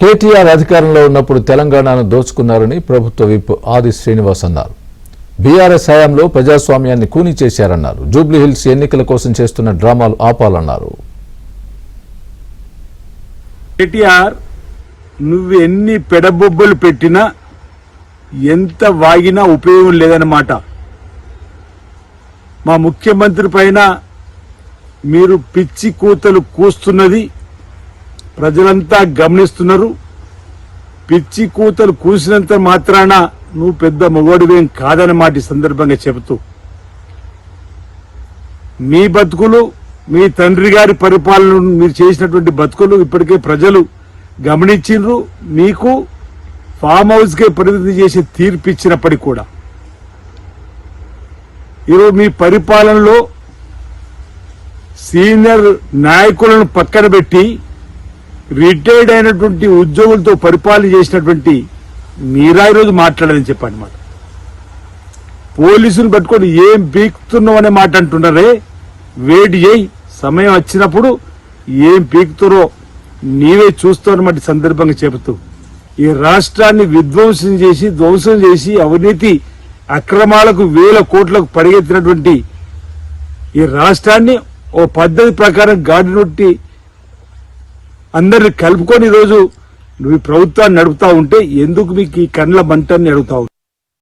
కేటీఆర్ అధికారంలో ఉన్నప్పుడు తెలంగాణను దోచుకున్నారని ప్రభుత్వ విప్ ఆది శ్రీనివాస్ అన్నారు. బీఆర్ఎస్ హయాంలో ప్రజాస్వామ్యాన్ని కూని చేశారన్నారు. జూబ్లీహిల్స్ ఎన్నికల కోసం చేస్తున్న డ్రామాలు ఆపాలన్నారు. కేటీఆర్ నువ్వు ఎన్ని పెడబొబ్బలు పెట్టినా ఎంత వాగినా ఉపయోగం లేదన్నమాట. మా ముఖ్యమంత్రి పైన మీరు పిచ్చి కూతలు కూస్తున్నది ప్రజలంతా గమనిస్తున్నారు. పిచ్చి కూతలు కూసినంత మాత్రాన నువ్వు పెద్ద మొగోడివేం కాదన్నమాట ఈ సందర్భంగా చెబుతూ, మీ బతుకులు మీ తండ్రి గారి పరిపాలన మీరు చేసినటువంటి బతుకులు ఇప్పటికే ప్రజలు గమనించిండ్రు. మీకు ఫామ్ హౌస్ కే పరిమితి చేసి తీర్పిచ్చినప్పటికీ కూడా ఈరోజు మీ పరిపాలనలో సీనియర్ నాయకులను పక్కన పెట్టి రిటైర్డ్ అయినటువంటి ఉద్యోగులతో పరిపాలన చేసినటువంటి మీరా ఈరోజు మాట్లాడాలని చెప్పన్నమాట. పోలీసులు పట్టుకొని ఏం పీకుతున్నావు అనే మాట అంటున్నారే, వెయిట్ చేయి, సమయం వచ్చినప్పుడు ఏం పీకుతారో నీవే చూస్తావన్నమాట సందర్భంగా చెబుతూ, ఈ రాష్ట్రాన్ని ధ్వంసం చేసి అవినీతి అక్రమాలకు వేల కోట్లకు పరిగెత్తినటువంటి ఈ రాష్ట్రాన్ని ఓ పద్ధతి ప్రకారం గాడి నొట్టి అందరిని కలుపుకొని ఈరోజు నువ్వు ప్రభుత్వాన్ని నడుపుతా ఉంటే ఎందుకు మీకు ఈ కండ్ల మంటని అడుగుతావు.